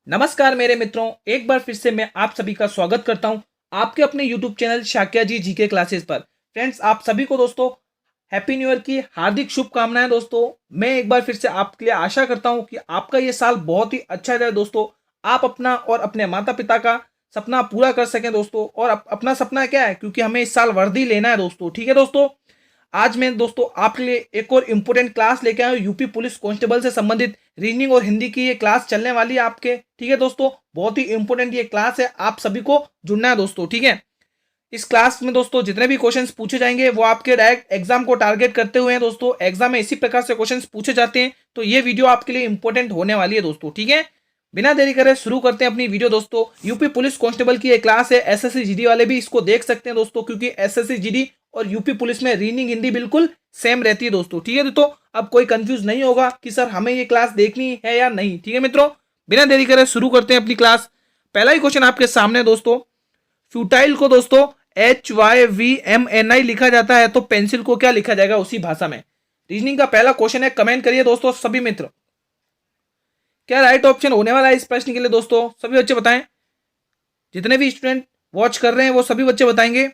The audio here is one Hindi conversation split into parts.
नमस्कार मेरे मित्रों, एक बार फिर से मैं आप सभी का स्वागत करता हूं आपके अपने YouTube चैनल शाक्या जी जीके क्लासेस पर। फ्रेंड्स, आप सभी को दोस्तों हैप्पी न्यू ईयर की हार्दिक शुभकामनाएं। दोस्तों, मैं एक बार फिर से आपके लिए आशा करता हूं कि आपका ये साल बहुत ही अच्छा जाए। दोस्तों, आप अपना और अपने माता पिता का सपना पूरा कर सकें दोस्तों। और अपना सपना क्या है, क्योंकि हमें इस साल वर्दी लेना है दोस्तों। ठीक है दोस्तों, आज मैं दोस्तों आपके लिए एक और इम्पोर्टेंट क्लास लेके आया हूँ। यूपी पुलिस कांस्टेबल से संबंधित रीजनिंग और हिंदी की ये क्लास चलने वाली है आपके। ठीक है दोस्तों, बहुत ही इंपॉर्टेंट ये क्लास है, आप सभी को जुड़ना है दोस्तों। ठीक है, इस क्लास में दोस्तों जितने भी क्वेश्चंस पूछे जाएंगे वो आपके डायरेक्ट एग्जाम को टारगेट करते हुए हैं दोस्तों। एग्जाम में इसी प्रकार से क्वेश्चंस पूछे जाते हैं, तो ये वीडियो आपके लिए इंपॉर्टेंट होने वाली है दोस्तों। ठीक है, बिना देरी करे शुरू करते हैं अपनी वीडियो दोस्तों। यूपी पुलिस कांस्टेबल की ये क्लास है, एसएससी जीडी वाले भी इसको देख सकते हैं दोस्तों, क्योंकि एसएससी जीडी और यूपी पुलिस में रीजनिंग हिंदी बिल्कुल सेम रहती है दोस्तों। ठीक है, तो अब कोई कंफ्यूज नहीं होगा कि सर हमें ये क्लास देखनी है या नहीं। ठीक है मित्रों, बिना देरी करे शुरू करते हैं अपनी क्लास। पहला ही क्वेश्चन आपके सामने दोस्तों, फ्यूटाइल को दोस्तों HYVMNI लिखा जाता है, तो पेंसिल को क्या लिखा जाएगा उसी भाषा में। रीजनिंग का पहला क्वेश्चन है, कमेंट करिए दोस्तों सभी मित्र, क्या राइट ऑप्शन होने वाला है इस प्रश्न के लिए दोस्तों। सभी बच्चे बताएं, जितने भी स्टूडेंट वॉच कर रहे हैं वो सभी बच्चे बताएंगे।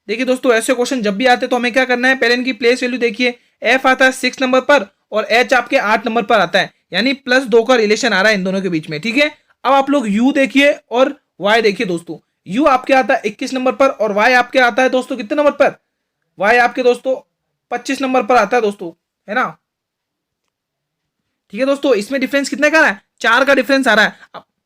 देखिए दोस्तों, ऐसे क्वेश्चन जब भी आते हैं तो हमें क्या करना है, पहले इनकी प्लेस वैल्यू देखिए। F आता है 6 नंबर पर और H आपके 8 नंबर पर आता है, यानी +2 का रिलेशन आ रहा है इन दोनों के बीच में। ठीक है, अब आप लोग U देखिए और Y देखिए दोस्तों। U आपके आता है 21 नंबर पर और Y आपके आता है दोस्तों कितने नंबर पर, Y आपके दोस्तों 25 नंबर पर आता है दोस्तों, है ना। ठीक है दोस्तों, इसमें डिफरेंस कितने का आ रहा है, 4 का डिफरेंस आ रहा है।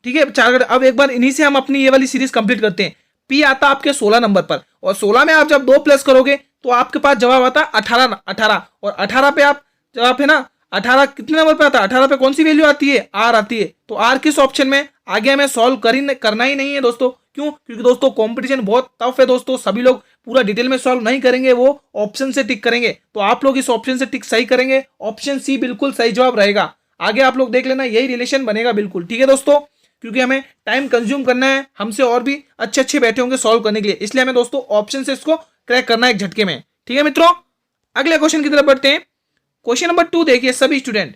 ठीक है, 4 का। अब एक बार इन्हीं से हम अपनी ये वाली सीरीज कंप्लीट करते हैं। P आता आपके 16 नंबर पर और 16 में आप जब 2 प्लस करोगे तो आपके पास जवाब आता है 18 और 18 पे आप जवाब है ना, 18 कितने नंबर पे आता है, 18 पे कौन सी वैल्यू आती है, R आती है। तो R किस ऑप्शन में, आगे हमें सॉल्व करना ही नहीं है दोस्तों। क्यों, क्योंकि दोस्तों कंपटीशन बहुत टफ है दोस्तों, सभी लोग पूरा डिटेल में सॉल्व नहीं करेंगे, वो ऑप्शन से टिक करेंगे। तो आप लोग इस ऑप्शन से टिक सही करेंगे, ऑप्शन सी बिल्कुल सही जवाब रहेगा। आगे आप लोग देख लेना, यही रिलेशन बनेगा बिल्कुल। ठीक है दोस्तों, क्योंकि हमें टाइम कंज्यूम करना है, हमसे और भी अच्छे बैठे होंगे सॉल्व करने के लिए, इसलिए हमें दोस्तों ऑप्शन से इसको क्रैक करना है एक झटके में। ठीक है मित्रों, अगले क्वेश्चन की तरफ बढ़ते हैं। क्वेश्चन नंबर 2 देखिए सभी स्टूडेंट,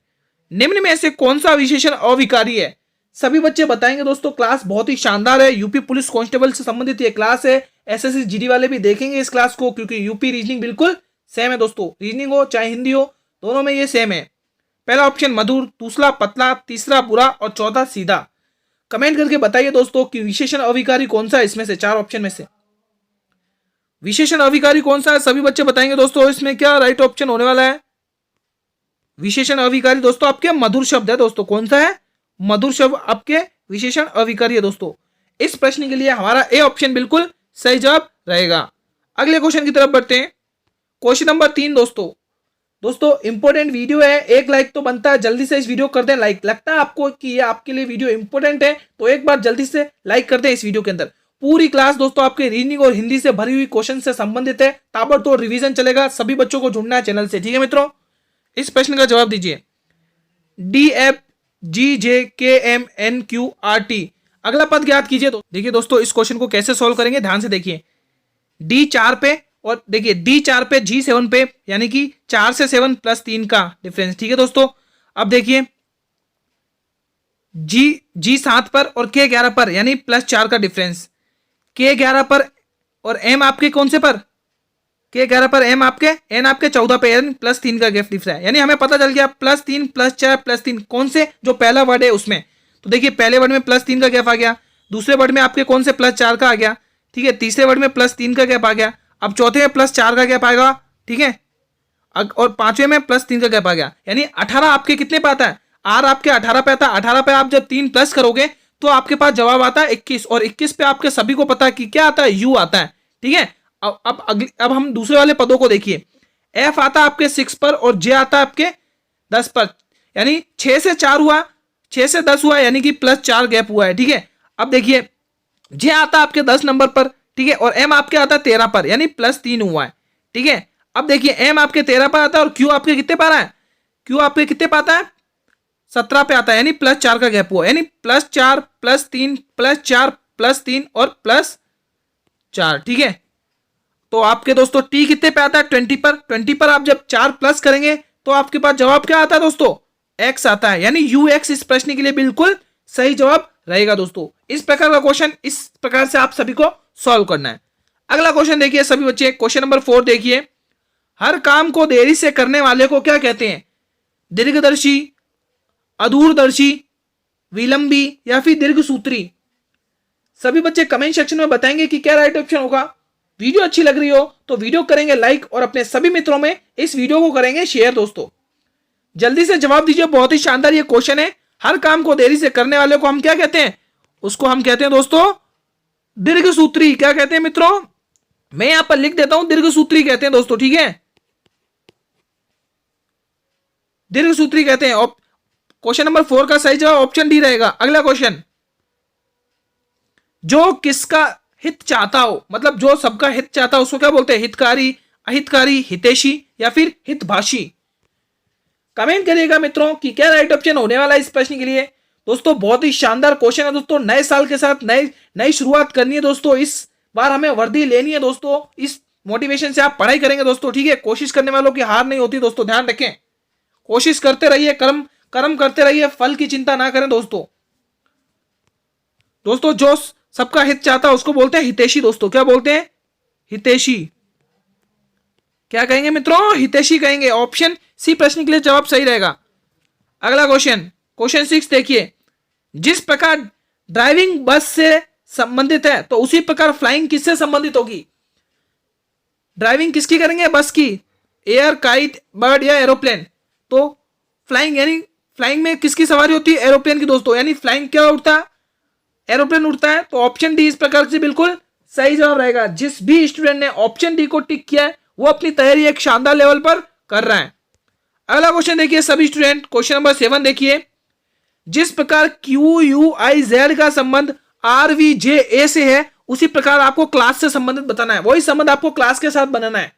निम्न में से कौन सा विशेषण अविकारी है। सभी बच्चे बताएंगे दोस्तों। क्लास बहुत ही शानदार है, यूपी पुलिस कांस्टेबल से संबंधित ये क्लास है। एसएससी जीडी वाले भी देखेंगे इस क्लास को, क्योंकि यूपी रीजनिंग बिल्कुल सेम है दोस्तों। रीजनिंग हो चाहे हिंदी हो, दोनों में ये सेम है। पहला ऑप्शन मधुर, दूसरा पतला, तीसरा बुरा और चौथा सीधा। कमेंट करके बताइए दोस्तों कि विशेषण अविकारी कौन सा है इसमें से, 4 ऑप्शन में से विशेषण अविकारी कौन सा है। सभी बच्चे बताएंगे दोस्तों, इसमें क्या राइट ऑप्शन होने वाला है। विशेषण अविकारी दोस्तों आपके मधुर शब्द है दोस्तों। कौन सा है, मधुर शब्द आपके विशेषण अविकारी है दोस्तों। इस प्रश्न के लिए हमारा ए ऑप्शन बिल्कुल सही जवाब रहेगा। अगले क्वेश्चन की तरफ बढ़ते हैं। क्वेश्चन नंबर 3 दोस्तों इंपॉर्टेंट वीडियो है, एक लाइक तो बनता है, जल्दी से इस वीडियो कर दें लाइक। लगता है आपको कि ये आपके लिए वीडियो इंपॉर्टेंट है, तो एक बार जल्दी से लाइक कर दें इस वीडियो के अंदर। पूरी क्लास दोस्तों आपके रीजनिंग और हिंदी से भरी हुई क्वेश्चन से संबंधित है, ताबड़तोड़ रिवीजन चलेगा। सभी बच्चों को जुड़ना है चैनल से। ठीक है मित्रों, इस प्रश्न का जवाब दीजिए। DFGJKMNQRT, अगला पद ज्ञात कीजिए। तो देखिए दोस्तों, इस क्वेश्चन को कैसे सोल्व करेंगे ध्यान से देखिए। D4 पे और देखिए D4 पे G7 पे, यानी कि 4 से 7 + 3 का डिफरेंस। ठीक है दोस्तों, अब देखिए G7 पर और K11 पर, यानी +4 का डिफरेंस। K11 पर और M आपके कौन से पर, K11 पर M आपके, N आपके 14 पे, यानी +3 का डिफरेंस है। यानी हमें पता चल गया +3 +4 +3 कौन से जो पहला वर्ड है उसमें। तो देखिए पहले वर्ड में +3 का गैप आ गया, दूसरे वर्ड में आपके कौन से +4 का आ गया। ठीक है, तीसरे वर्ड में +3 का गैप आ गया, अब चौथे में +4 का गैप आएगा। ठीक है, और पांचवें में +3 का गैप आ गया, यानी 18 आपके कितने पे आता है, R आपके 18 पे आता है। 18 पे आप जब 3 प्लस करोगे तो आपके पास जवाब आता है 21, और 21 पे आपके सभी को पता है कि क्या आता है, U आता है। ठीक है, अब हम दूसरे वाले पदों को देखिए। F आता है आपके 6 पर और J आता है आपके 10 पर, यानी 6 से 4 हुआ, 6 से 10 हुआ, यानी कि +4 गैप हुआ है। ठीक है, अब देखिए J आता है आपके 10 नंबर पर, ठीक है, और M आपके आता है 13 पर, यानी +3 हुआ है। ठीक है, अब देखिए M आपके 13 पर आता है और Q आपके कितने पर है, Q आपके कितने पर आता है, 17 पे आता है, यानी +4 का गैप हुआ, यानी +4 +3 +4 +3 और +4। ठीक है, तो आपके दोस्तों T कितने पे आता है, 20 पर। 20 पर आप जब 4 प्लस करेंगे तो आपके पास जवाब क्या आता है दोस्तों, X आता है, यानी UX इस प्रश्न के लिए बिल्कुल सही जवाब रहेगा दोस्तों। इस प्रकार का क्वेश्चन इस प्रकार से आप सभी को सॉल्व करना है। अगला क्वेश्चन देखिए सभी बच्चे, क्वेश्चन नंबर 4 देखिए, हर काम को देरी से करने वाले को क्या कहते हैं? दीर्घदर्शी, अदूरदर्शी, विलंबी या फिर दीर्घसूत्री? सभी बच्चे कमेंट सेक्शन में बताएंगे कि क्या राइट ऑप्शन होगा। वीडियो अच्छी लग रही हो तो वीडियो करेंगे लाइक और अपने सभी मित्रों में इस वीडियो को करेंगे शेयर दोस्तों। जल्दी से जवाब दीजिए, बहुत ही शानदार ये क्वेश्चन है। हर काम को देरी से करने वाले को हम क्या कहते हैं? उसको हम कहते हैं दोस्तों दीर्घसूत्री। क्या कहते हैं मित्रों? मैं यहां पर लिख देता हूं, दीर्घसूत्री कहते हैं दोस्तों, ठीक है, दीर्घसूत्री कहते हैं। क्वेश्चन नंबर 4 का सही जवाब ऑप्शन डी रहेगा। अगला क्वेश्चन, जो किसका हित चाहता हो, मतलब जो सबका हित चाहता हो उसको क्या बोलते हैं? हितकारी, अहितकारी, हितैषी या फिर हितभाषी? कमेंट करिएगा मित्रों कि क्या राइट ऑप्शन होने वाला है इस प्रश्न के लिए। दोस्तों बहुत ही शानदार क्वेश्चन है दोस्तों। नए साल के साथ नई शुरुआत करनी है दोस्तों। इस बार हमें वर्दी लेनी है दोस्तों। इस मोटिवेशन से आप पढ़ाई करेंगे दोस्तों, ठीक है। कोशिश करने वालों की हार नहीं होती दोस्तों, ध्यान रखें। कोशिश करते रहिए, कर्म करते रहिए, फल की चिंता ना करें दोस्तों। दोस्तों जो सबका हित चाहता है उसको बोलते हैं हितैषी दोस्तों। क्या बोलते हैं? हितैषी। क्या कहेंगे मित्रों? हितैषी कहेंगे। ऑप्शन सी प्रश्न के लिए जवाब सही रहेगा। अगला क्वेश्चन, क्वेश्चन 6 देखिए, जिस प्रकार ड्राइविंग बस से संबंधित है तो उसी प्रकार फ्लाइंग किससे संबंधित होगी? ड्राइविंग किसकी करेंगे? बस की, एयर, काइट, बर्ड या एरोप्लेन? तो फ्लाइंग यानी फ्लाइंग में किसकी सवारी होती है? एरोप्लेन की दोस्तों। यानी फ्लाइंग क्या उड़ता है? एरोप्लेन उड़ता है। तो ऑप्शन डी इस प्रकार से बिल्कुल सही जवाब रहेगा। जिस भी स्टूडेंट ने ऑप्शन डी को टिक किया है वो अपनी तैयारी एक शानदार लेवल पर कर रहा है। अगला क्वेश्चन देखिए सभी स्टूडेंट, क्वेश्चन नंबर 7 देखिए, जिस प्रकार क्यू यू आई जेड का संबंध आर वी जे ए से है उसी प्रकार आपको क्लास से संबंधित बताना है। वही संबंध आपको क्लास के साथ बनाना है।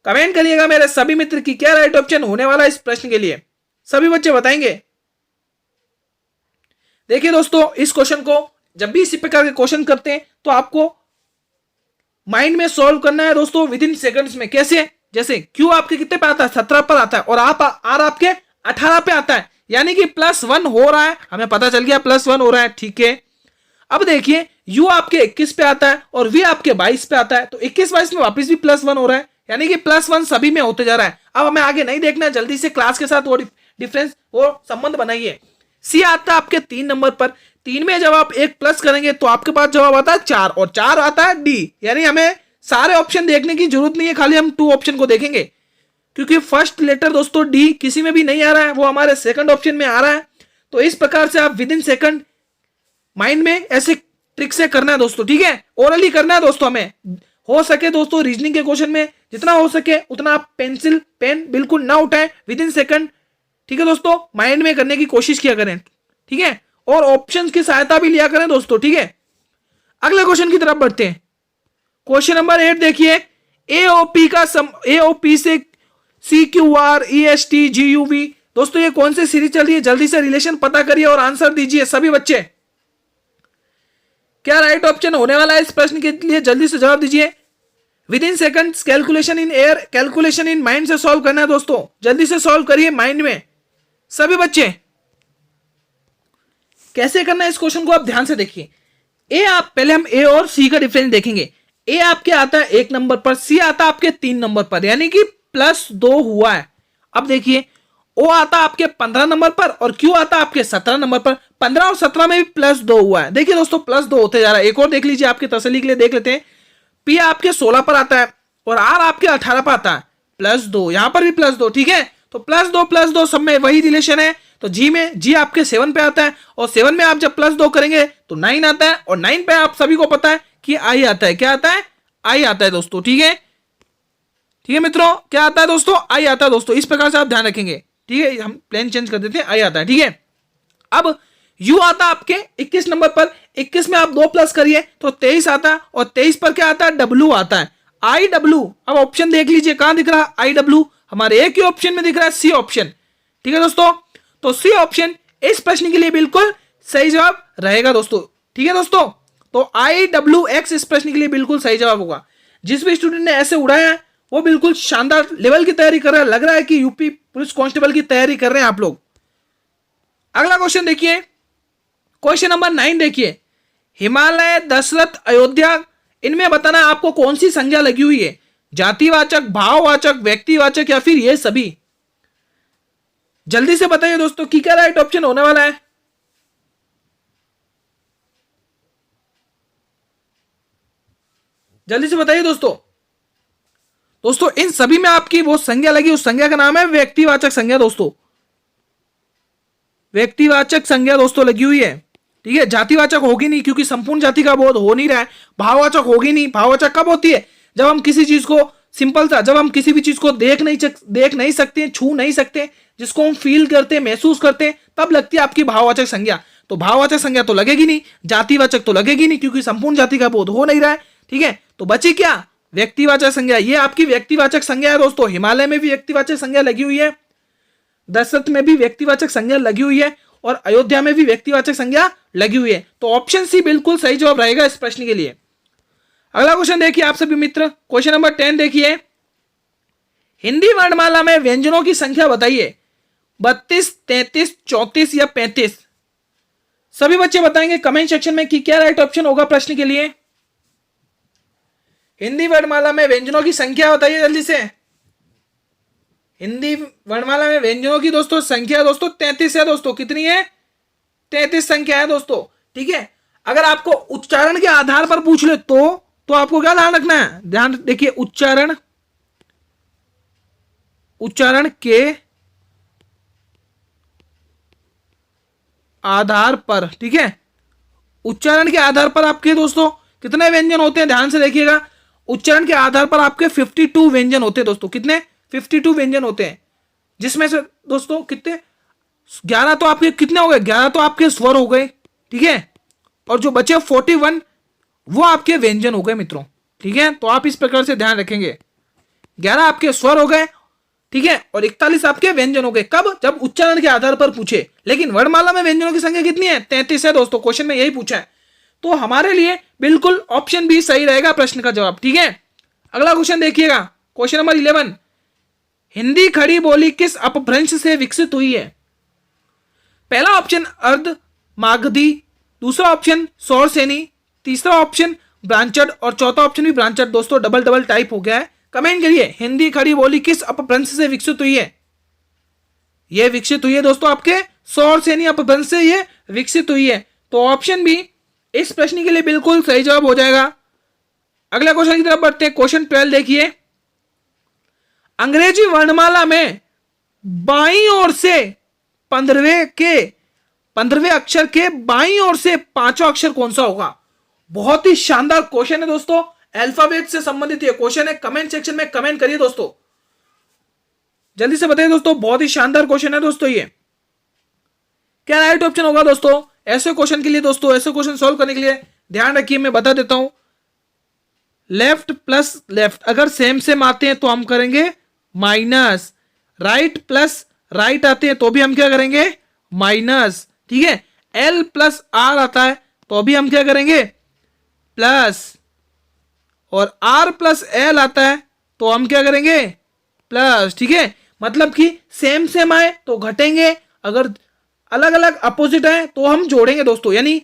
कमेंट करिएगा मेरे सभी मित्र की क्या राइट ऑप्शन होने वाला है इस प्रश्न के लिए। सभी बच्चे बताएंगे। देखिए दोस्तों, इस क्वेश्चन को जब भी इसी प्रकार के क्वेश्चन करते हैं तो आपको माइंड में सॉल्व करना है दोस्तों विद इन सेकंड्स में। कैसे? जैसे क्यू आपके कितने पे आता है? 17 पर आता है और आर आपके 18 पे आता है, यानी कि +1 हो रहा है। हमें पता चल गया +1 हो रहा है, ठीक है। अब देखिए यू आपके 21 पे आता है और वी आपके 22 पे आता है, तो 21-22 में वापस भी +1 हो रहा है, यानी कि +1 सभी में होते जा रहा है। अब हमें आगे नहीं देखना है, जल्दी से क्लास के साथ वो डिफरेंस, वो संबंध बनाइए। सी आता है आपके 3 नंबर पर। 3 में जब आप 1 प्लस करेंगे तो आपके पास जवाब आता है 4 और 4 आता है डी। यानी हमें सारे ऑप्शन देखने की जरूरत नहीं है, खाली हम 2 ऑप्शन को देखेंगे, क्योंकि फर्स्ट लेटर दोस्तों डी किसी में भी नहीं आ रहा है, वो हमारे सेकंड ऑप्शन में आ रहा है। तो इस प्रकार से आप विद इन सेकंड माइंड में ऐसे ट्रिक से करना है दोस्तों, ठीक है। ओरली करना है दोस्तों। हमें हो सके दोस्तों रीजनिंग के क्वेश्चन में जितना हो सके उतना आप पेंसिल पेन बिल्कुल ना उठाएं विद इन सेकंड, ठीक है दोस्तों। माइंड में करने की कोशिश किया करें, ठीक है, और ऑप्शंस की सहायता भी लिया करें दोस्तों, ठीक है। अगले क्वेश्चन की तरफ बढ़ते हैं। क्वेश्चन नंबर 8 देखिए, एओपी से CQR EST GUV, दोस्तों ये कौन सी सीरीज चल रही है? जल्दी से रिलेशन पता करिए और आंसर दीजिए सभी बच्चे। क्या राइट ऑप्शन होने वाला है इस प्रश्न के लिए? जल्दी से जवाब दीजिए with in seconds. Calculation in air, calculation in mind से सॉल्व करना है दोस्तों। जल्दी से सॉल्व करिए माइंड में सभी बच्चे। कैसे करना है इस क्वेश्चन को आप ध्यान से देखिए। पहले हम ए और सी का डिफरेंस देखेंगे। ए आपके आता है 1 नंबर पर, सी आता है आपके 3 नंबर पर, यानी कि +2 हुआ है। अब देखिए ओ आता आपके 15 नंबर पर और क्यू आता आपके 17 नंबर पर। 15 और 17 में भी +2 हुआ है। देखिए दोस्तों +2 होते जा रहा है। एक और देख लीजिए, आपके तसल्ली के लिए देख लेते हैं। पी आपके 16 पर आता है और आर आपके 18 पर आता है, +2। यहां पर भी +2, ठीक है। तो +2 सब में वही रिलेशन है। तो जी आपके 7 पे आता है और 7 में आप जब +2 करेंगे तो 9 आता है और 9 पे आप सभी को पता है कि आई आता है। क्या आता है? आई आता है दोस्तों, ठीक है। ठीक है मित्रों, क्या आता है दोस्तों? आई आता है दोस्तों। इस प्रकार से आप ध्यान रखेंगे, ठीक है। हम प्लेन चेंज कर देते हैं, आई आता है, ठीक है। अब यू आता है आपके 21 नंबर पर। 21 में आप 2 प्लस करिए तो 23 आता है और 23 पर क्या आता है? डब्ल्यू आता है, IW। अब ऑप्शन देख लीजिए, कहां दिख रहा है IW? हमारे एक ही ऑप्शन में दिख रहा है, सी ऑप्शन, ठीक है दोस्तों। तो सी ऑप्शन इस प्रश्न के लिए बिल्कुल सही जवाब रहेगा दोस्तों, ठीक है दोस्तों। तो IWX इस प्रश्न के लिए बिल्कुल सही जवाब होगा। जिस भी स्टूडेंट ने ऐसे उड़ाया है वो बिल्कुल शानदार लेवल की तैयारी कर रहा है। लग रहा है कि यूपी पुलिस कांस्टेबल की तैयारी कर रहे हैं आप लोग। अगला क्वेश्चन देखिए, क्वेश्चन नंबर 9 देखिए, हिमालय, दशरथ, अयोध्या, इनमें बताना है आपको कौन सी संज्ञा लगी हुई है, जातिवाचक, भाववाचक, व्यक्तिवाचक या फिर ये सभी। जल्दी से बताइए दोस्तों कि क्या राइट ऑप्शन होने वाला है। जल्दी से बताइए दोस्तों। दोस्तों इन सभी में आपकी वो संज्ञा लगी, उस संज्ञा का नाम है व्यक्तिवाचक संज्ञा दोस्तों, व्यक्तिवाचक संज्ञा दोस्तों लगी हुई है। ठीक है, जातिवाचक होगी नहीं क्योंकि संपूर्ण जाति का बोध हो नहीं रहा है। भाववाचक होगी नहीं, भाववाचक कब होती है, जब हम किसी चीज को सिंपल सा, जब हम किसी भी चीज को देख नहीं सकते, छू नहीं सकते, जिसको हम फील करते, महसूस करते, तब लगती है आपकी भाववाचक संज्ञा। तो भाववाचक संज्ञा तो लगेगी नहीं, जातिवाचक तो लगेगी नहीं क्योंकि संपूर्ण जाति का बोध हो नहीं रहा है। ठीक है, तो बची क्या, व्यक्तिवाचक संज्ञा। ये आपकी व्यक्तिवाचक संज्ञा है दोस्तों। हिमालय में भी व्यक्तिवाचक संज्ञा लगी हुई है, दशरथ में भी व्यक्तिवाचक संज्ञा लगी हुई है और अयोध्या में भी व्यक्तिवाचक संज्ञा लगी हुई है। तो ऑप्शन सी बिल्कुल सही जवाब रहेगा इस प्रश्न के लिए। अगला क्वेश्चन देखिए आप सभी मित्र, क्वेश्चन नंबर 10 देखिए, हिंदी वर्णमाला में व्यंजनों की संख्या बताइए, 32, 33, 34 या 35। सभी बच्चे बताएंगे कमेंट सेक्शन में कि क्या राइट ऑप्शन होगा प्रश्न के लिए। हिंदी वर्णमाला में व्यंजनों की संख्या बताइए जल्दी से। हिंदी वर्णमाला में व्यंजनों की दोस्तों संख्या दोस्तों 33 है दोस्तों। कितनी है, 33 संख्या है दोस्तों। ठीक है, अगर आपको उच्चारण के आधार पर पूछ ले तो आपको क्या ध्यान रखना है, ध्यान देखिए, उच्चारण के आधार पर। ठीक है, उच्चारण के आधार पर आपके दोस्तों कितने व्यंजन होते हैं, ध्यान से देखिएगा। उच्चारण के आधार पर आपके 52 व्यंजन होते हैं दोस्तों। कितने, 52 व्यंजन होते हैं, जिसमें से दोस्तों कितने, 11 तो आपके कितने हो गए, 11 तो आपके स्वर हो गए। ठीक है, और जो बचे 41 वो आपके व्यंजन हो गए मित्रों। ठीक है, तो आप इस प्रकार से ध्यान रखेंगे, 11 आपके स्वर हो गए, ठीक है, और 41 आपके व्यंजन हो गए। कब, जब उच्चारण के आधार पर पूछे। लेकिन वर्णमाला में व्यंजनों की संख्या कितनी है, 33 है दोस्तों। क्वेश्चन में यही पूछा है, तो हमारे लिए बिल्कुल ऑप्शन बी सही रहेगा प्रश्न का जवाब। ठीक है, अगला क्वेश्चन देखिएगा, क्वेश्चन नंबर 11, हिंदी खड़ी बोली किस अपभ्रंश से विकसित हुई है। पहला ऑप्शन अर्ध मागधी, दूसरा ऑप्शन सौरसेनी, तीसरा ऑप्शन ब्रांचड और चौथा ऑप्शन भी ब्रांचड। दोस्तों डबल डबल टाइप हो गया है। कमेंट करिए, हिंदी खड़ी बोली किस अपभ्रंश से विकसित हुई है। यह विकसित हुई है दोस्तों आपके सौरसेनी अपभ्रंश से ये विकसित हुई है। तो ऑप्शन बी इस प्रश्न के लिए बिल्कुल सही जवाब हो जाएगा। अगला क्वेश्चन की तरफ बढ़ते हैं, क्वेश्चन 12 देखिए, अंग्रेजी वर्णमाला में बाईं ओर से 15वें अक्षर के बाईं ओर से 5वां अक्षर कौन सा होगा। बहुत ही शानदार क्वेश्चन है दोस्तों, अल्फाबेट से संबंधित ये क्वेश्चन है। कमेंट सेक्शन में कमेंट करिए दोस्तों, जल्दी से बताइए दोस्तों। बहुत ही शानदार क्वेश्चन है दोस्तों ये। क्या राइट ऑप्शन होगा दोस्तों ऐसे क्वेश्चन के लिए। दोस्तों ऐसे क्वेश्चन सॉल्व करने के लिए ध्यान रखिए, मैं बता देता हूं, लेफ्ट प्लस लेफ्ट अगर सेम सेम आते हैं तो हम करेंगे माइनस, राइट प्लस राइट आते हैं तो भी हम क्या करेंगे, माइनस। ठीक है, एल प्लस आर आता है तो भी हम क्या करेंगे, प्लस, और आर प्लस एल आता है तो हम क्या करेंगे, प्लस। ठीक है, मतलब कि सेम सेम आए तो घटेंगे, अगर अलग अलग अपोजिट है तो हम जोड़ेंगे दोस्तों। यानी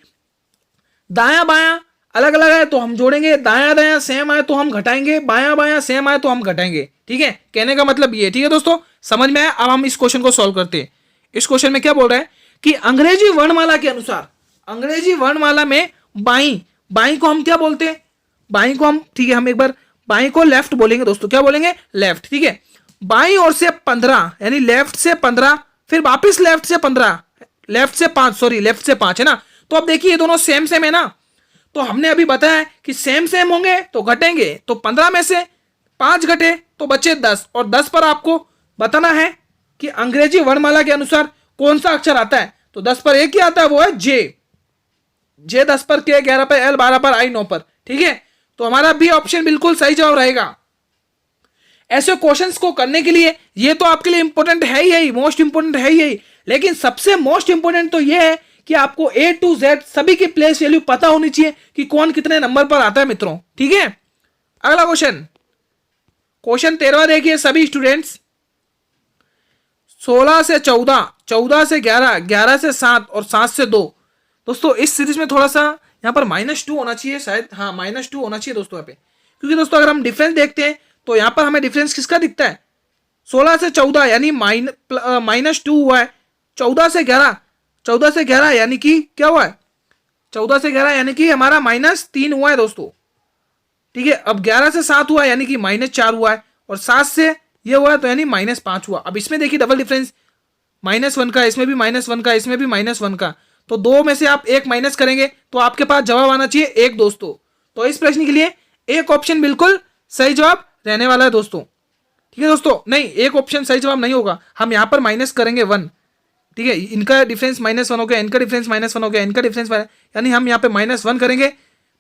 दाया बायां अलग अलग है तो हम जोड़ेंगे, दाया दाया सेम आए तो हम घटाएंगे, बायां बायां सेम आए तो हम घटाएंगे। ठीक है, कहने का मतलब ये। ठीक है दोस्तों, समझ में आया। अब हम इस क्वेश्चन को सॉल्व करते हैं। इस क्वेश्चन में क्या बोल रहा है कि अंग्रेजी वर्णमाला के अनुसार, अंग्रेजी वर्णमाला में बाई को हम क्या बोलते हैं, बाई को हम, ठीक है, हम एक बार बाई को लेफ्ट बोलेंगे दोस्तों। क्या बोलेंगे, लेफ्ट। ठीक है, बाई ओर से 15 यानी लेफ्ट से 15, फिर वापिस लेफ्ट से 15, लेफ्ट से 5, सॉरी लेफ्ट से 5 है ना। तो अब देखिए ये दोनों सेम सेम है ना, तो हमने अभी बताया कि सेम सेम होंगे तो घटेंगे, तो 15 में से 5 घटे तो बचे 10, और 10 पर आपको बताना है कि अंग्रेजी वर्णमाला के अनुसार कौन सा अक्षर आता है। तो 10 पर एक ही आता है, वो है जे। 10 पर के, 11 पर एल, 12 पर आई, 9 पर। ठीक है, तो हमारा बी ऑप्शन बिल्कुल सही जवाब रहेगा। ऐसे क्वेश्चंस को करने के लिए ये तो आपके लिए इंपॉर्टेंट है ही, मोस्ट इंपॉर्टेंट है ही, लेकिन सबसे मोस्ट इंपॉर्टेंट तो ये है कि आपको A to Z सभी की प्लेस वैल्यू पता होनी चाहिए कि कौन कितने नंबर पर आता है मित्रों। ठीक है, अगला क्वेश्चन, क्वेश्चन 13 देखिए सभी स्टूडेंट्स, 16 से 14, 14 से 11, 11 से 7 और 7 से 2, दोस्तों इस सीरीज में थोड़ा सा यहाँ पर -2 होना चाहिए शायद, हाँ -2 होना चाहिए दोस्तों यहाँ पे, क्योंकि दोस्तों अगर हम डिफरेंस देखते हैं तो यहाँ पर हमें डिफरेंस किसका दिखता है, 16 से 14 यानी -2 हुआ है, 14 से 11 यानी कि क्या हुआ है, 14 से 11 यानी कि हमारा -3 हुआ है दोस्तों, ठीक है। अब 11 से 7 हुआ यानी कि -4 हुआ है, और 7 से ये हुआ तो यानी -5 हुआ। अब इसमें देखिए डबल डिफरेंस, -1 का, इसमें भी -1 का, इसमें भी -1 का, तो दो में से आप एक माइनस करेंगे तो आपके पास जवाब आना चाहिए 1 दोस्तों। तो इस प्रश्न के लिए एक ऑप्शन बिल्कुल सही जवाब रहने वाला है दोस्तों, ठीक है दोस्तों। नहीं, एक ऑप्शन सही जवाब नहीं होगा, हम यहाँ पर माइनस करेंगे 1, ठीक है। इनका डिफरेंस -1 हो गया, इनका डिफरेंस -1 हो गया, इनका डिफरेंस यानी हम यहाँ पे -1 करेंगे,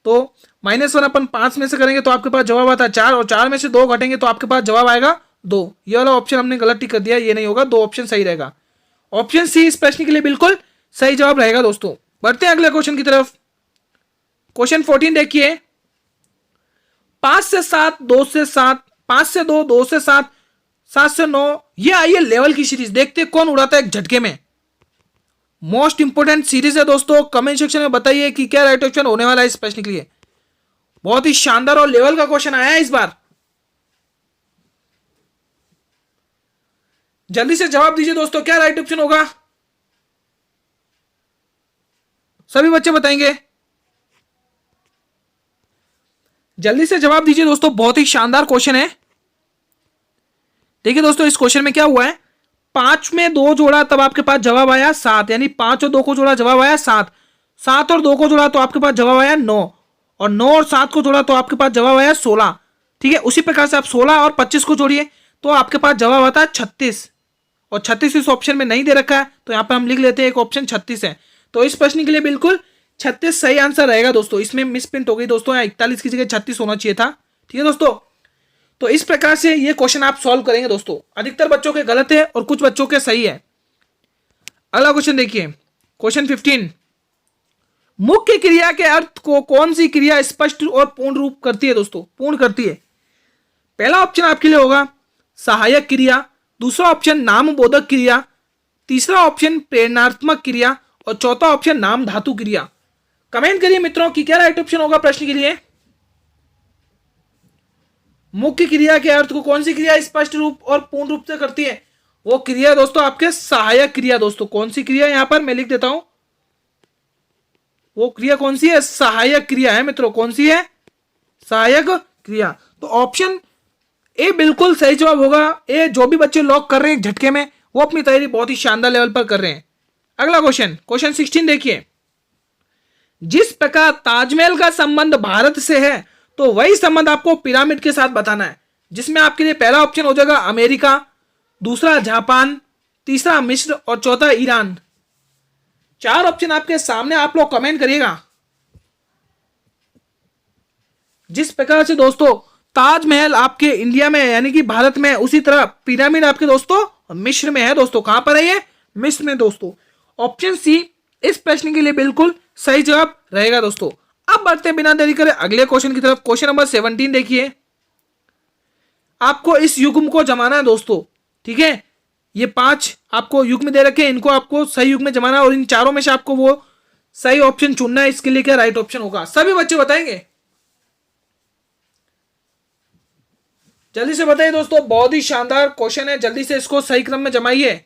तो -1 अपन 5 में से करेंगे तो आपके पास जवाब आता है 4, और 4 में से 2 घटेंगे तो आपके पास जवाब आएगा 2। ये वाला ऑप्शन हमने गलत टिक कर दिया, ये नहीं होगा, 2 ऑप्शन सही रहेगा। ऑप्शन सी इस प्रश्न के लिए बिल्कुल सही जवाब रहेगा दोस्तों। बढ़ते हैं अगले क्वेश्चन की तरफ। क्वेश्चन 14 देखिए, 5 से 7, 2 से 7, 5 से 2, 2 से 7, 7 से 9, ये आई है लेवल की सीरीज। देखते कौन उड़ाता है एक झटके में। मोस्ट इंपोर्टेंट सीरीज है दोस्तों। कमेंट सेक्शन में बताइए कि क्या राइट ऑप्शन होने वाला है इस प्रश्न के लिए। बहुत ही शानदार और लेवल का क्वेश्चन आया है इस बार। जल्दी से जवाब दीजिए दोस्तों, क्या राइट ऑप्शन होगा, सभी बच्चे बताएंगे। जल्दी से जवाब दीजिए दोस्तों, बहुत ही शानदार क्वेश्चन है। देखिए दोस्तों इस क्वेश्चन में क्या हुआ है, 5 में 2 जोड़ा तब आपके पास जवाब आया 7, यानी 5 और 2 को जोड़ा जवाब आया 7, 7 और 2 को जोड़ा तो आपके पास जवाब आया 9, और 9 और 7 को जोड़ा तो आपके पास जवाब आया 16, ठीक है। उसी प्रकार से आप 16 और 25 को जोड़िए तो आपके पास जवाब आता है 36, और 36 इस ऑप्शन में नहीं दे रखा है तो यहाँ पर हम लिख लेते हैं एक ऑप्शन 36 है। तो इस प्रश्न के लिए बिल्कुल 36 सही आंसर रहेगा दोस्तों। इसमें मिसप्रिंट हो गई दोस्तों, यहाँ 41 की जगह 36 होना चाहिए था, ठीक है दोस्तों। तो इस प्रकार से ये क्वेश्चन आप सॉल्व करेंगे दोस्तों। अधिकतर बच्चों के गलत है और कुछ बच्चों के सही है। अगला क्वेश्चन देखिए, क्वेश्चन 15, मुख्य क्रिया के अर्थ को कौन सी क्रिया स्पष्ट और पूर्ण रूप करती है दोस्तों, पूर्ण करती है। पहला ऑप्शन आपके लिए होगा सहायक क्रिया, दूसरा ऑप्शन नामबोधक क्रिया, तीसरा ऑप्शन प्रेरणात्मक क्रिया, और चौथा ऑप्शन नाम धातु क्रिया। कमेंट करिए मित्रों कि क्या राइट ऑप्शन होगा प्रश्न के लिए। मुख्य क्रिया के अर्थ को कौन सी क्रिया स्पष्ट रूप और पूर्ण रूप से करती है, वो क्रिया दोस्तों आपके सहायक क्रिया। दोस्तों कौन सी क्रिया, यहां पर मैं लिख देता हूं, वो क्रिया कौन सी है, सहायक क्रिया है मित्रों। कौन सी है, सहायक क्रिया। तो ऑप्शन ए बिल्कुल सही जवाब होगा। ए जो भी बच्चे लॉक कर रहे हैं झटके में, वो अपनी तैयारी बहुत ही शानदार लेवल पर कर रहे हैं। अगला क्वेश्चन, क्वेश्चन 16 देखिए, जिस प्रकार ताजमहल का संबंध भारत से है तो वही संबंध आपको पिरामिड के साथ बताना है, जिसमें आपके लिए पहला ऑप्शन हो जाएगा अमेरिका, दूसरा जापान, तीसरा मिस्र और चौथा ईरान। 4 ऑप्शन आपके सामने, आप लोग कमेंट करिएगा। जिस प्रकार से दोस्तों ताजमहल आपके इंडिया में यानी कि भारत में, उसी तरह पिरामिड आपके दोस्तों मिस्र में है दोस्तों। कहां पर है ये, मिस्र में दोस्तों। ऑप्शन सी इस प्रश्न के लिए बिल्कुल सही जवाब रहेगा दोस्तों। अब बढ़ते बिना देरी करे अगले क्वेश्चन की तरफ। क्वेश्चन नंबर 17 देखिए, आपको इस युग्म को जमाना है दोस्तों, ठीक है। ये 5 आपको युग्म दे रखे हैं, इनको आपको सही युग्म में जमाना है, और इन चारों में से आपको वो सही ऑप्शन चुनना है। इसके लिए क्या राइट ऑप्शन होगा, सभी बच्चे बताएंगे। जल्दी से बताइए दोस्तों, बहुत ही शानदार क्वेश्चन है, जल्दी से इसको सही क्रम में जमाइए।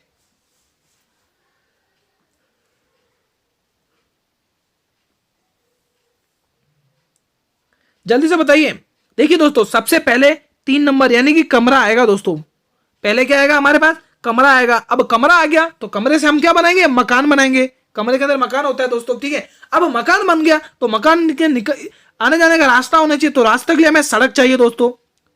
जल्दी से बताइए। देखिए दोस्तों सबसे पहले 3 नंबर यानी कि कमरा आएगा दोस्तों। पहले क्या आएगा हमारे पास, कमरा आएगा। अब कमरा आ गया तो कमरे से हम क्या बनाएंगे, मकान बनाएंगे। कमरे के अंदर मकान होता है दोस्तों, ठीक है। अब मकान बन गया तो मकान के आने जाने का रास्ता होना चाहिए, तो रास्ते के लिए हमें सड़क चाहिए दोस्तों,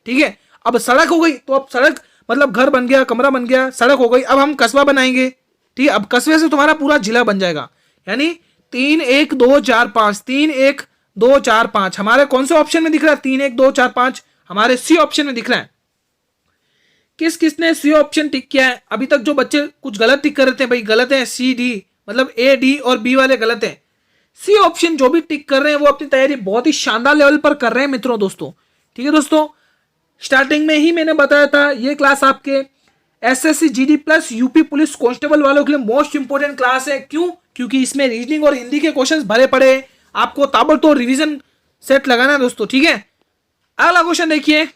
ठीक है। अब सड़क हो गई तो अब सड़क मतलब घर बन गया, कमरा बन गया, सड़क हो गई। अब हम कस्बा बनाएंगे, ठीक है। अब कस्बे से तुम्हारा पूरा जिला बन जाएगा, यानी 3 1 2 4 5, 3 1 2 4 5 हमारे कौन से ऑप्शन में दिख रहा है, 3 1 2 4 5 हमारे सी ऑप्शन में दिख रहा है। किस किसने सी ऑप्शन टिक किया है, अभी तक जो बच्चे कुछ गलत टिक कर रहे थे भाई, गलत है। सी डी मतलब ए डी और बी वाले गलत है। सी ऑप्शन जो भी टिक कर रहे हैं वो अपनी तैयारी बहुत ही शानदार लेवल पर कर रहे हैं मित्रों दोस्तों, ठीक है दोस्तों। स्टार्टिंग में ही मैंने बताया था ये क्लास आपके SSC GD plus UP police constable वालों के लिए मोस्ट इंपोर्टेंट क्लास है। क्यों? क्योंकि इसमें रीजनिंग और हिंदी के क्वेश्चंस भरे पड़े हैं। आपको ताबड़तोड़ रिवीजन सेट लगाना है दोस्तों, ठीक है। अगला क्वेश्चन देखिए,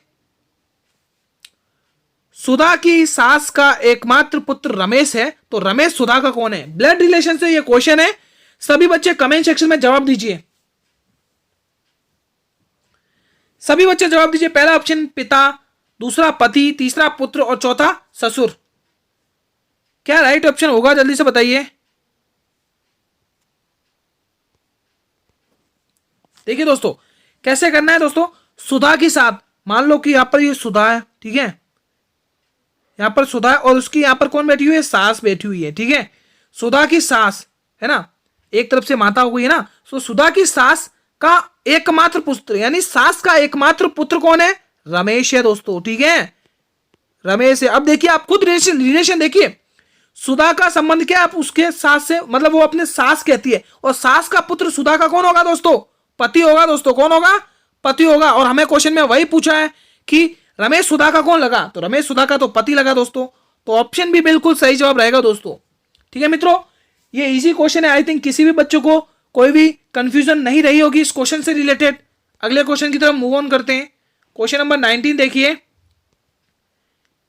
सुधा की सास का एकमात्र पुत्र रमेश है, तो रमेश सुधा का कौन है? ब्लड रिलेशन से ये क्वेश्चन है। सभी बच्चे कमेंट सेक्शन में जवाब दीजिए, सभी बच्चे जवाब दीजिए। पहला ऑप्शन पिता, दूसरा पति, तीसरा पुत्र और चौथा ससुर। क्या राइट ऑप्शन होगा? जल्दी से बताइए। देखिए दोस्तों, कैसे करना है दोस्तों, सुधा के साथ, मान लो कि यहां पर ये सुधा है, ठीक है, यहां पर सुधा है और उसकी यहां पर कौन बैठी हुई है? सास बैठी हुई है, ठीक है। सुधा की सास है ना, एक तरफ से माता हो गई है ना, तो सुधा की सास का एकमात्र पुत्र, यानी सास का एकमात्र पुत्र कौन है? रमेश है दोस्तों, ठीक है, रमेश है। अब देखिए, आप खुद रिलेशन देखिए, सुधा का संबंध क्या है? आप उसके सास से, मतलब वो अपने सास कहती है, और सास का पुत्र सुधा का कौन होगा दोस्तों? पति होगा दोस्तों। कौन होगा? पति होगा। और हमें क्वेश्चन में वही पूछा है कि रमेश सुधा का कौन लगा, तो रमेश सुधा का तो पति लगा दोस्तों, तो ऑप्शन भी बिल्कुल सही जवाब रहेगा दोस्तों, ठीक है मित्रों। ये इजी क्वेश्चन है, आई थिंक किसी भी बच्चों को कोई भी कंफ्यूजन नहीं रही होगी इस क्वेश्चन से रिलेटेड। अगले क्वेश्चन की तरफ मूव ऑन करते हैं। क्वेश्चन नंबर 19 देखिए,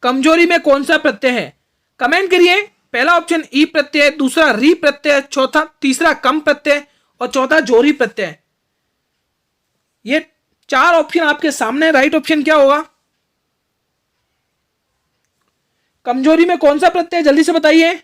कमजोरी में कौन सा प्रत्यय है? कमेंट करिए। पहला ऑप्शन ई प्रत्यय, दूसरा री प्रत्यय, चौथा तीसरा कम प्रत्यय और चौथा जोरी प्रत्यय। ये चार ऑप्शन आपके सामने, राइट ऑप्शन क्या होगा? कमजोरी में कौन सा प्रत्यय, जल्दी से बताइए।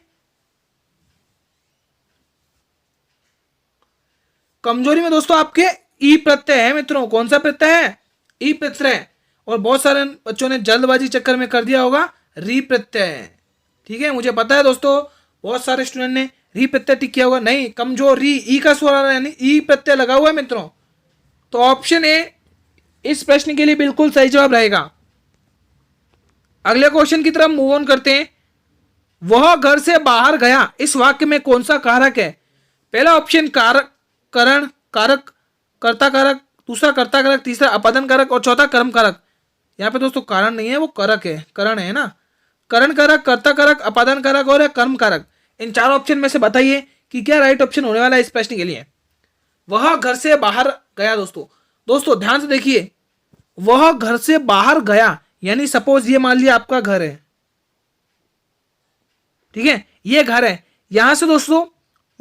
कमजोरी में दोस्तों आपके ई प्रत्यय है मित्रों। कौन सा प्रत्यय है? ई प्रत्यय। और बहुत सारे बच्चों ने जल्दबाजी चक्कर में कर दिया होगा री प्रत्यय, ठीक है, मुझे पता है दोस्तों, बहुत सारे स्टूडेंट ने री प्रत्यय टिक किया होगा। नहीं, कमजोरी ई का स्वर आ रहा है, यानी ई प्रत्यय लगा हुआ है मित्रों। तो ऑप्शन ए इस प्रश्न के लिए बिल्कुल सही जवाब रहेगा। अगले क्वेश्चन की तरफ मूव ऑन करते हैं। वह घर से बाहर गया, इस वाक्य में कौन सा कारक है? पहला ऑप्शन कारक, करण कारक, कर्ता कारक, दूसरा कर्ता कारक, तीसरा अपादन कारक और चौथा कर्म कारक। यहाँ पे दोस्तों कारण नहीं है, वो करक है, करण है ना। करण कारक, कर्ता कारक, अपादन कारक और कर्म कारक। इन चार ऑप्शन में से बताइए कि क्या राइट ऑप्शन होने वाला है इस प्रश्न के लिए। वह घर से बाहर गया दोस्तों, दोस्तों ध्यान से देखिए, वह घर से बाहर गया, यानी सपोज ये मान लिया आपका घर है, ठीक है, ये घर है, यहां से दोस्तों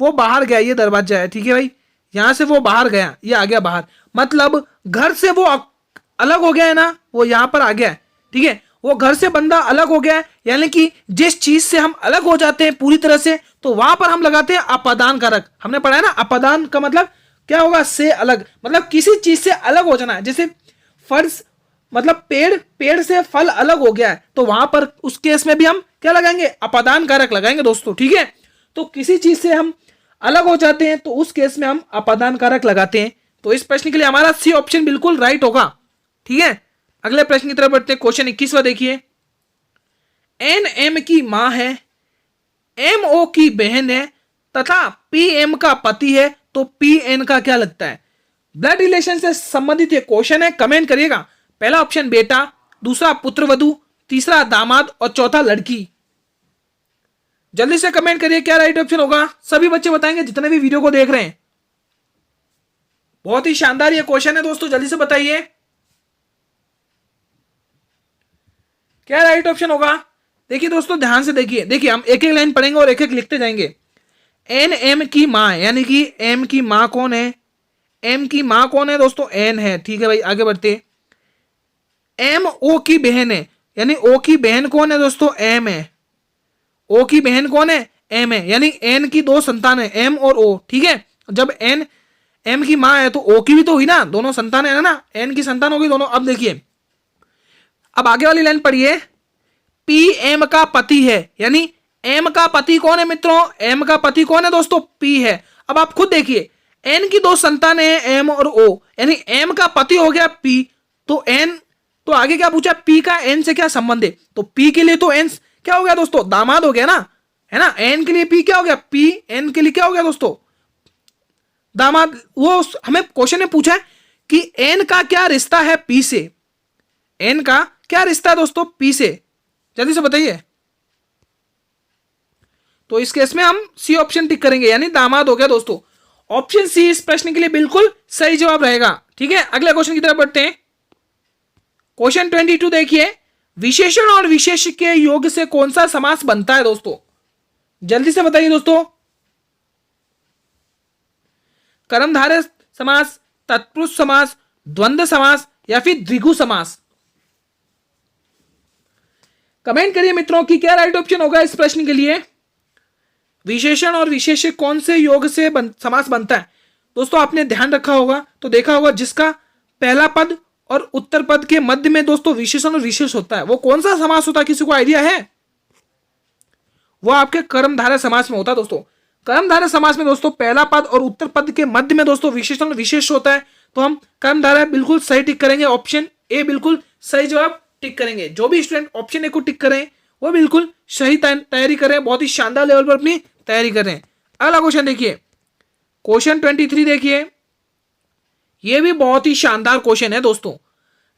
वो बाहर गया, ये दरवाजा है, ठीक है भाई, यहां से वो बाहर गया, ये आ गया बाहर, मतलब घर से वो अलग हो गया है ना, वो यहां पर आ गया है, ठीक है, वो घर से बंदा अलग हो गया है, यानी कि जिस चीज से हम अलग हो जाते हैं पूरी तरह से, तो वहां पर हम लगाते हैं अपादान कारक। हमने पढ़ा है ना, अपादान का मतलब क्या होगा? से अलग, मतलब किसी चीज से अलग हो जाना है। जैसे फर्ज, मतलब पेड़ से फल अलग हो गया है, तो वहां पर उस केस में भी हम क्या लगाएंगे? अपादान कारक लगाएंगे दोस्तों, ठीक है। तो किसी चीज से हम अलग हो जाते हैं, तो उस केस में हम अपादान कारक लगाते हैं। तो इस प्रश्न के लिए हमारा सी ऑप्शन बिल्कुल राइट होगा, ठीक है। अगले प्रश्न की तरफ बढ़ते हैं। क्वेश्चन 21वां देखिए, एन एम की मां है, एम ओ की बहन है तथा पी एम का पति है, तो पी एन का क्या लगता है? ब्लड रिलेशन से संबंधित ये क्वेश्चन है, कमेंट करिएगा। पहला ऑप्शन बेटा, दूसरा पुत्रवधु, तीसरा दामाद और चौथा लड़की। जल्दी से कमेंट करिए क्या राइट ऑप्शन होगा। सभी बच्चे बताएंगे जितने भी वीडियो को देख रहे हैं। बहुत ही शानदार ये क्वेश्चन है दोस्तों, जल्दी से बताइए क्या राइट ऑप्शन होगा। देखिए दोस्तों ध्यान से देखिए, देखिए हम एक एक लाइन पढ़ेंगे और एक एक लिखते जाएंगे। एन एम की मां, यानी कि एम की मां कौन है? एम की मां कौन है दोस्तों? एन है, ठीक है भाई, आगे बढ़ते। एम ओ की बहन है, यानी ओ की बहन कौन है दोस्तों? एम है। ओ की बहन कौन है? एम है, यानी एन की दो संतान है, एम और ओ, ठीक है। जब एन एम की मां है तो ओ की भी तो हुई ना, दोनों संतान है ना, एन की संतान होगी दोनों। अब देखिए, अब आगे वाली लाइन पढ़िए, पी एम का पति है, यानी एम का पति कौन है मित्रों? एम का पति कौन है दोस्तों? पी है। अब आप खुद देखिए, एन की दो संतान है, एम और ओ, यानी एम का पति हो गया पी, तो एन, तो आगे क्या पूछा? पी का एन से क्या संबंध है? तो पी के लिए तो एन क्या हो गया दोस्तों? दामाद हो गया ना, है ना। एन के लिए पी क्या हो गया? पी एन के लिए क्या हो गया दोस्तों? दामाद। वो हमें क्वेश्चन में पूछा है कि एन का क्या रिश्ता है पी से, एन का क्या रिश्ता है दोस्तों पी से, जल्दी से बताइए। तो इस केस में हम सी ऑप्शन टिक करेंगे, यानी दामाद हो गया दोस्तों। ऑप्शन सी इस प्रश्न के लिए बिल्कुल सही जवाब रहेगा। ठीक है, अगले क्वेश्चन की तरफ बढ़ते हैं। क्वेश्चन 22 देखिए, विशेषण और विशेष्य के योग से कौन सा समास बनता है दोस्तों? जल्दी से बताइए दोस्तों। कर्मधारय समास, तत्पुरुष समास, द्वंद्व समास या फिर द्विगु समास? कमेंट करिए मित्रों कि क्या राइट ऑप्शन होगा इस प्रश्न के लिए। विशेषण और विशेष्य कौन से योग से समास बनता है? दोस्तों आपने ध्यान रखा होगा तो देखा होगा जिसका पहला पद और उत्तर पद के मध्य में दोस्तों विशेषण और विशेष होता है, वो कौन सा समास होता है? किसी को आइडिया है? वो आपके कर्मधारय समास में होता है दोस्तों। कर्मधारय समास में दोस्तों पहला पद और उत्तर पद के मध्य में दोस्तों विशेषण और विशेष होता है। तो हम कर्मधारय बिल्कुल सही टिक करेंगे, ऑप्शन ए बिल्कुल सही जवाब टिक करेंगे। जो भी स्टूडेंट ऑप्शन ए को टिक करें वो बिल्कुल सही तैयारी करें, बहुत ही शानदार लेवल पर अपनी तैयारी करें। अगला क्वेश्चन देखिए, क्वेश्चन 23 देखिए, ये भी बहुत ही शानदार क्वेश्चन है दोस्तों।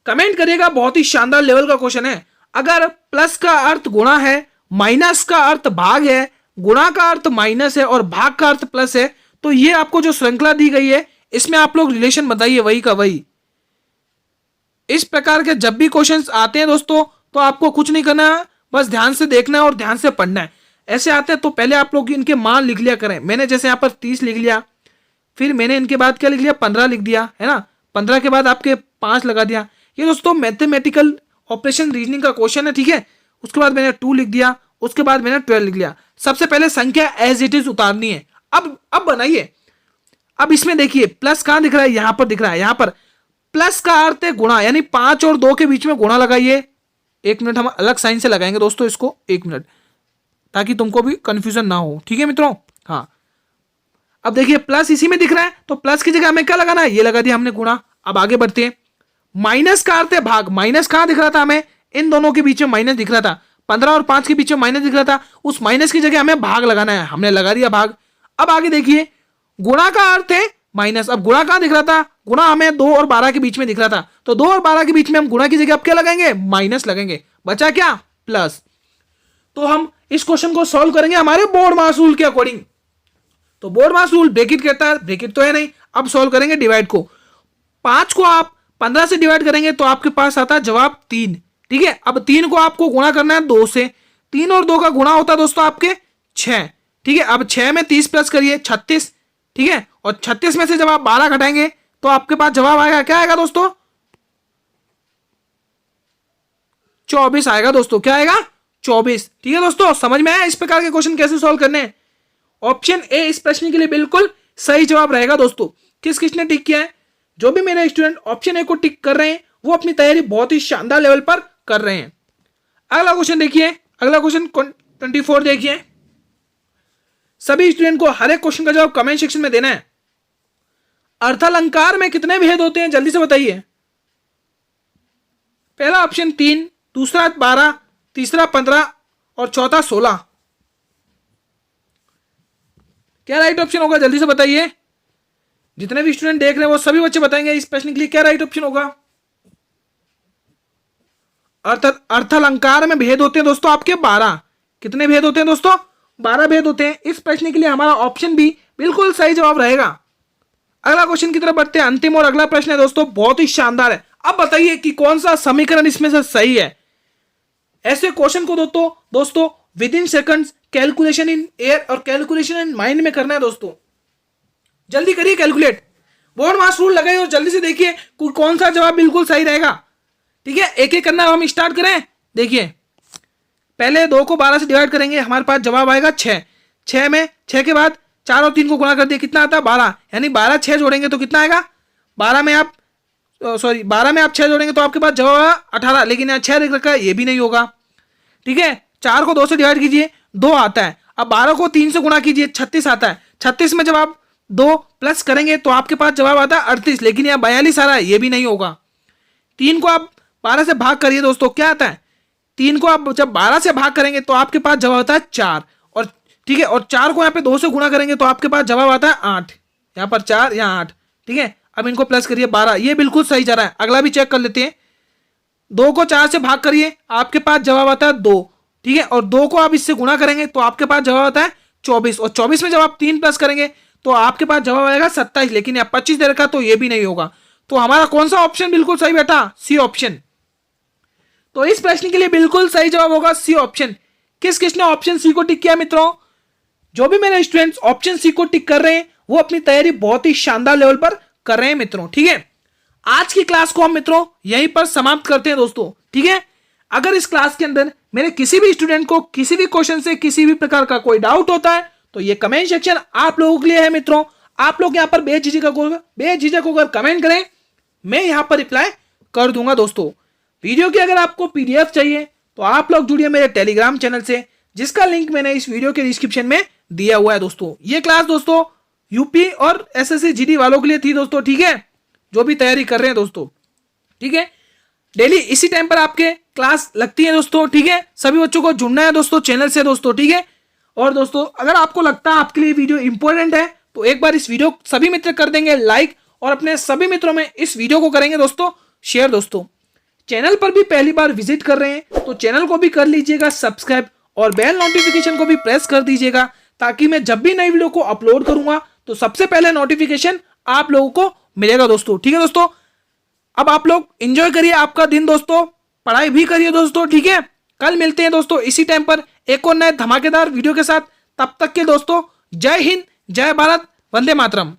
कमेंट करिएगा, बहुत ही शानदार लेवल का क्वेश्चन है। अगर प्लस का अर्थ गुणा है, माइनस का अर्थ भाग है, गुणा का अर्थ माइनस है और भाग का अर्थ प्लस है, तो ये आपको जो श्रृंखला दी गई है इसमें आप लोग रिलेशन बताइए वही का वही। इस प्रकार के जब भी क्वेश्चंस आते हैं दोस्तों तो आपको कुछ नहीं करना है, बस ध्यान से देखना है और ध्यान से पढ़ना है। ऐसे आते हैं तो पहले आप लोग इनके मान लिख लिया करें। मैंने जैसे यहाँ पर 30 लिख लिया, फिर मैंने इनके बाद क्या लिख लिया, 15 लिख दिया, है ना। 15 के बाद आपके 5 लगा दिया। ये दोस्तों मैथमेटिकल ऑपरेशन रीजनिंग का क्वेश्चन है, ठीक है। उसके बाद मैंने 2 लिख दिया, उसके बाद मैंने 12 लिख लिया। सबसे पहले संख्या एज इट इज उतारनी है। अब बनाइए। अब इसमें देखिए प्लस कहां दिख रहा है, यहां पर दिख रहा है। यहां पर प्लस का अर्थ है गुणा, यानी 5 और 2 के बीच में गुणा लगाइए। 1 मिनट हम अलग साइन से लगाएंगे दोस्तों इसको, 1 मिनट, ताकि तुमको भी कंफ्यूजन ना हो, ठीक है मित्रों। हाँ, अब देखिए प्लस इसी में दिख रहा है तो प्लस की जगह हमें क्या लगाना है, ये लगा दिया हमने गुणा। अब आगे बढ़ते हैं। माइनस का अर्थ है भाग। माइनस कहां दिख रहा था हमें, इन दोनों के बीच में माइनस दिख रहा था, 15 और 5 के बीच में माइनस दिख रहा था। उस माइनस की जगह हमें भाग लगाना है, हमने लगा दिया भाग। अब आगे देखिए, गुणा का अर्थ है माइनस। अब गुणा कहां दिख रहा था, गुणा हमें 2 और 12 के बीच में दिख रहा था, तो 2 और 12 के बीच में हम गुणा की जगह अब क्या लगाएंगे, माइनस लगेंगे। बचा क्या, प्लस। तो हम इस क्वेश्चन को सॉल्व करेंगे हमारे बोर्ड मास रूल के अकॉर्डिंग। तो बोर्ड मास रूल ब्रैकेट कहता है, ब्रैकेट तो है नहीं। अब सॉल्व करेंगे डिवाइड को। 5 को आप 15 से डिवाइड करेंगे तो आपके पास आता है जवाब 3, ठीक है। अब 3 को आपको गुणा करना है 2 से। 3 और 2 का गुणा होता है दोस्तों आपके 6, ठीक है। अब 6 में 30 प्लस करिए 36, ठीक है। और 36 में से जब आप 12 घटाएंगे तो आपके पास जवाब आएगा, क्या आएगा दोस्तों, 24 आएगा दोस्तों। क्या आएगा, 24, ठीक है दोस्तों। समझ में आया इस प्रकार के क्वेश्चन कैसे सॉल्व करने हैं। ऑप्शन ए इस प्रश्न के लिए बिल्कुल सही जवाब रहेगा दोस्तों। किसने टिक किया है, जो भी मेरे स्टूडेंट ऑप्शन ए को टिक कर रहे हैं वो अपनी तैयारी बहुत ही शानदार लेवल पर कर रहे हैं। अगला क्वेश्चन देखिए, अगला क्वेश्चन 24 देखिए। सभी स्टूडेंट को हर एक क्वेश्चन का जवाब कमेंट सेक्शन में देना है। अर्थालंकार में कितने भेद होते हैं, जल्दी से बताइए। पहला ऑप्शन 3, दूसरा 12, तीसरा 15 और चौथा 16। क्या राइट ऑप्शन होगा, जल्दी से बताइए। जितने भी स्टूडेंट देख रहे हैं वो सभी बच्चे बताएंगे इस प्रश्न के लिए क्या राइट ऑप्शन होगा। अर्थालंकार में भेद होते हैं दोस्तों आपके 12। कितने भेद होते हैं दोस्तों, 12 भेद होते हैं। इस प्रश्न के लिए हमारा ऑप्शन बी बिल्कुल सही जवाब रहेगा। अगला क्वेश्चन की तरफ बढ़ते हैं। अंतिम और अगला प्रश्न है दोस्तों, बहुत ही शानदार है। अब बताइए कि कौन सा समीकरण इसमें से सही है। ऐसे क्वेश्चन को दोस्तों with in seconds calculation in air और कैलकुलेशन इन माइंड में करना है दोस्तों। जल्दी करिए कैलकुलेट, बोर्ड मास रूल लगाइए और जल्दी से देखिए कौन सा जवाब बिल्कुल सही रहेगा, ठीक है। एक एक करना, हम स्टार्ट करें। देखिए पहले 2 को 12 से डिवाइड करेंगे, हमारे पास जवाब आएगा 6। 6 में 6 के बाद 4 और 3 को गुणा कर दिया, कितना आता है 12, यानी 12 6 जोड़ेंगे तो कितना आएगा, 12 में आप 6 जोड़ेंगे तो आपके पास जवाब आएगा 18। लेकिन यहाँ 6 लिख रखा है, ये भी नहीं होगा, ठीक है। 4 को 2 से डिवाइड कीजिए, 2 आता है। अब 12 को 3 से गुणा कीजिए, 36 आता है। 36 में जब आप 2 प्लस करेंगे तो आपके पास जवाब आता है 38, लेकिन यहाँ 42 आ रहा है, ये भी नहीं होगा। 3 को आप 12 से भाग करिए दोस्तों, क्या आता है, 3 को आप जब 12 से भाग करेंगे तो आपके पास जवाब आता है 4, और ठीक है। और 4 को यहाँ पे 2 से गुणा करेंगे तो आपके पास जवाब आता है 8। यहाँ पर 4, यहाँ 8, ठीक है। अब इनको प्लस करिए 12, ये बिल्कुल सही जा रहा है। अगला भी चेक कर लेते हैं। 2 को 4 से भाग करिए, आपके पास जवाब आता है 2, ठीक है। और 2 को आप इससे गुणा करेंगे तो आपके पास जवाब आता है 24, और 24 में जब आप 3 प्लस करेंगे तो आपके पास जवाब आएगा 27, लेकिन यहाँ 25 दे रखा तो ये भी नहीं होगा। तो हमारा कौन सा ऑप्शन बिल्कुल सही बेटा? C option. तो इस प्रश्न के लिए बिल्कुल सही जवाब होगा सी ऑप्शन। किस किसने ऑप्शन सी को टिक किया मित्रों? जो भी मेरे स्टूडेंट्स ऑप्शन सी को टिक कर रहे हैं वो अपनी तैयारी बहुत ही शानदार लेवल पर कर रहे हैं मित्रों। ठीक है, आज की क्लास को हम मित्रों यहीं पर समाप्त करते हैं दोस्तों। ठीक है, अगर इस क्लास के अंदर मेरे किसी भी स्टूडेंट को किसी भी क्वेश्चन से किसी भी प्रकार का कोई डाउट होता है तो ये कमेंट सेक्शन आप लोगों के लिए है मित्रों। आप लोग यहाँ पर बेझिझक होकर कमेंट करें, मैं यहाँ पर रिप्लाई कर दूंगा दोस्तों। वीडियो की अगर आपको पीडीएफ चाहिए तो आप लोग जुड़िए मेरे टेलीग्राम चैनल से, जिसका लिंक मैंने इस वीडियो के डिस्क्रिप्शन में दिया हुआ है दोस्तों। ये क्लास दोस्तों यूपी और एसएससी जीडी वालों के लिए थी दोस्तों। ठीक है, जो भी तैयारी कर रहे हैं दोस्तों। ठीक है, डेली इसी टाइम पर आपके क्लास लगती है दोस्तों। ठीक है, सभी बच्चों को जुड़ना है दोस्तों चैनल से दोस्तों। ठीक है, और दोस्तों अगर आपको लगता है आपके लिए वीडियो इंपॉर्टेंट है तो एक बार इस वीडियो सभी मित्र कर देंगे लाइक, और अपने सभी मित्रों में इस वीडियो को करेंगे दोस्तों शेयर। दोस्तों चैनल पर भी पहली बार विजिट कर रहे हैं तो चैनल को भी कर लीजिएगा सब्सक्राइब, और बेल नोटिफिकेशन को भी प्रेस कर दीजिएगा, ताकि मैं जब भी नई वीडियो को अपलोड करूंगा तो सबसे पहले नोटिफिकेशन आप लोगों को मिलेगा दोस्तों। ठीक है दोस्तों, अब आप लोग एंजॉय करिए आपका दिन दोस्तों, पढ़ाई भी करिए दोस्तों। ठीक है, कल मिलते हैं दोस्तों इसी टाइम पर एक और नए धमाकेदार वीडियो के साथ। तब तक के दोस्तों जय हिंद, जय भारत, वंदे मातरम।